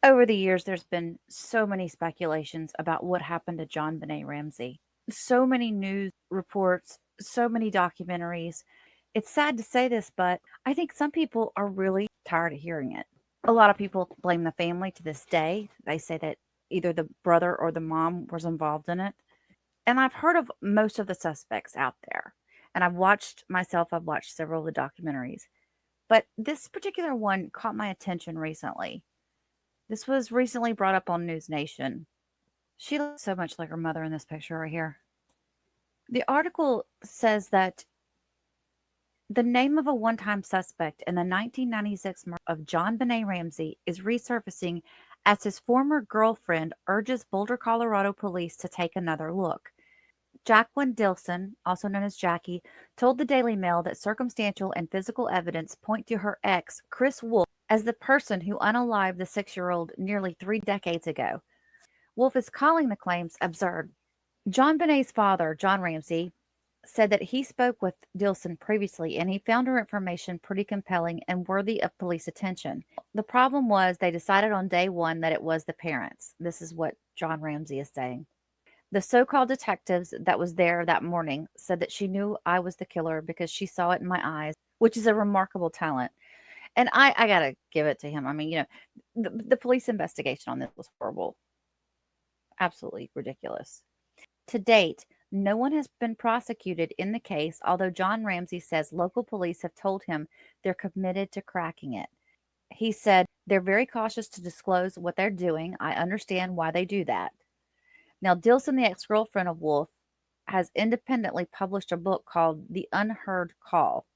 Over the years, there's been so many speculations about what happened to John Benet Ramsey. So many news reports, so many documentaries. It's sad to say this, but I think some people are really tired of hearing it. A lot of people blame the family to this day. They say that either the brother or the mom was involved in it. And I've heard of most of the suspects out there. And I've watched several of the documentaries. But this particular one caught my attention recently. This was recently brought up on News Nation. She looks so much like her mother in this picture right here. The article says that the name of a one time suspect in the 1996 murder of John Benet Ramsey is resurfacing as his former girlfriend urges Boulder, Colorado police to take another look. Jacqueline Dilson, also known as Jackie, told the Daily Mail that circumstantial and physical evidence point to her ex, Chris Wolf, as the person who unalived the 6-year-old nearly 3 decades ago. Wolf is calling the claims absurd. John Benet's father, John Ramsey, said that he spoke with Dilson previously and he found her information pretty compelling and worthy of police attention. The problem was they decided on day one that it was the parents. This is what John Ramsey is saying. The so called detectives that was there that morning said that she knew I was the killer because she saw it in my eyes, which is a remarkable talent. And I got to give it to him. I mean, the police investigation on this was horrible, absolutely ridiculous. To date, no one has been prosecuted in the case, although John Ramsey says local police have told him they're committed to cracking it. He said they're very cautious to disclose what they're doing. I understand why they do that. Now, Dilson, the ex girlfriend of Wolf, has independently published a book called The Unheard Call,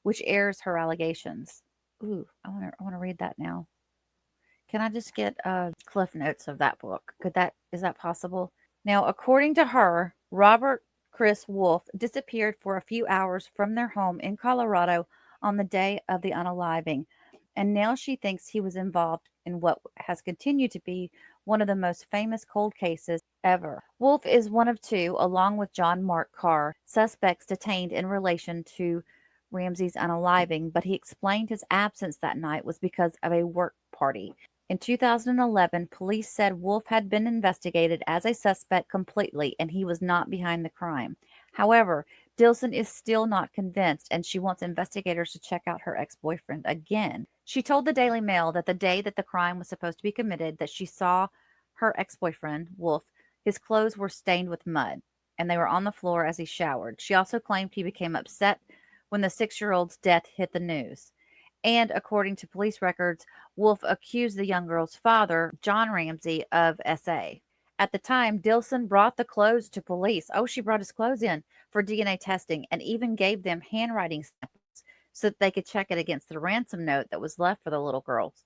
which airs her allegations. Ooh, I want to read that now. Can I just get cliff notes of that book? Is that possible? Now, according to her, Robert Chris Wolf disappeared for a few hours from their home in Colorado on the day of the unaliving, and now she thinks he was involved in what has continued to be one of the most famous cold cases ever. Wolf is one of two, along with John Mark Carr, suspects detained in relation to Ramsey's unaliving, but he explained his absence that night was because of a work party. In 2011, police said Wolf had been investigated as a suspect completely and he was not behind the crime. However, Dilson is still not convinced and she wants investigators to check out her ex-boyfriend again. She told the Daily Mail that the day that the crime was supposed to be committed that she saw her ex-boyfriend, Wolf, his clothes were stained with mud and they were on the floor as he showered. She also claimed he became upset when the 6-year-old's death hit the news. And according to police records, Wolf accused the young girl's father, John Ramsey, of SA. At the time, Dilson brought the clothes to police. Oh, she brought his clothes in for DNA testing and even gave them handwriting samples so that they could check it against the ransom note that was left for the little girls.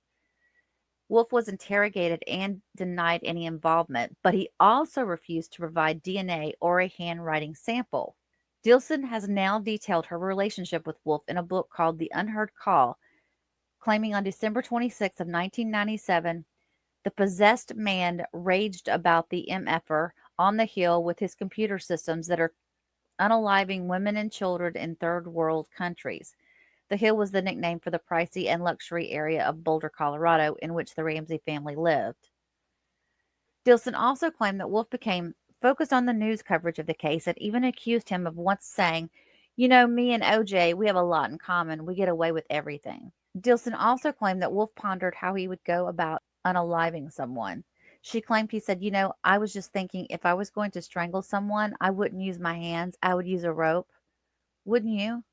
Wolf was interrogated and denied any involvement, but he also refused to provide DNA or a handwriting sample. Dilson has now detailed her relationship with Wolf in a book called The Unheard Call, claiming on December 26th of 1997, the possessed man raged about the MFer on the hill with his computer systems that are unaliving women and children in third world countries. The hill was the nickname for the pricey and luxury area of Boulder, Colorado, in which the Ramsey family lived. Dilson also claimed that Wolf became focused on the news coverage of the case and even accused him of once saying, "You know, me and OJ, we have a lot in common. We get away with everything." Dilson also claimed that Wolf pondered how he would go about unaliving someone. She claimed he said, I was just thinking if I was going to strangle someone, I wouldn't use my hands. I would use a rope. Wouldn't you?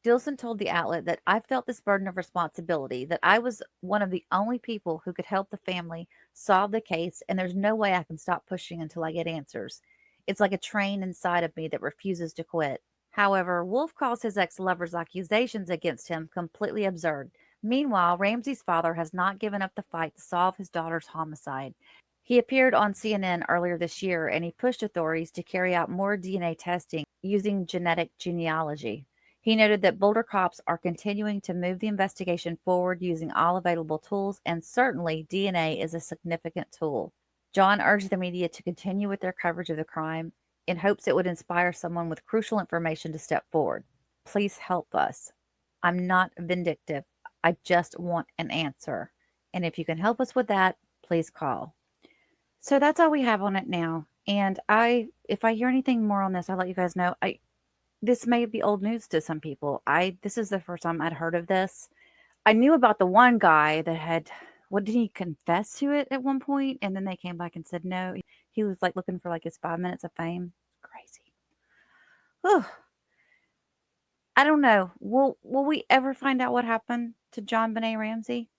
Dilson told the outlet that I felt this burden of responsibility, that I was one of the only people who could help the family solve the case, and there's no way I can stop pushing until I get answers. It's like a train inside of me that refuses to quit. However, Wolf calls his ex lover's accusations against him completely absurd. Meanwhile, Ramsey's father has not given up the fight to solve his daughter's homicide. He appeared on CNN earlier this year and he pushed authorities to carry out more DNA testing using genetic genealogy. He noted that Boulder cops are continuing to move the investigation forward using all available tools, and certainly DNA is a significant tool. John urged the media to continue with their coverage of the crime in hopes it would inspire someone with crucial information to step forward. Please help us. I'm not vindictive. I just want an answer. And if you can help us with that, please call. So that's all we have on it now. And if I hear anything more on this, I'll let you guys know. This may be old news to some people. This is the first time I'd heard of this. I knew about the one guy that had, what did he confess to it at one point? And then they came back and said no. He was like looking for like his 5 minutes of fame. Crazy. Whew. I don't know. Will we ever find out what happened to JonBenet Ramsey?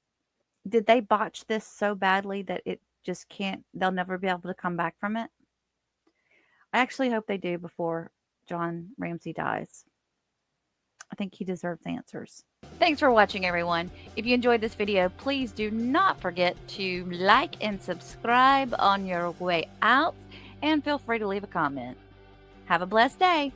Did they botch this so badly that it just can't, they'll never be able to come back from it? I actually hope they do before John Ramsey dies. I think he deserves answers. Thanks for watching, everyone. If you enjoyed this video, please do not forget to like and subscribe on your way out, and feel free to leave a comment. Have a blessed day.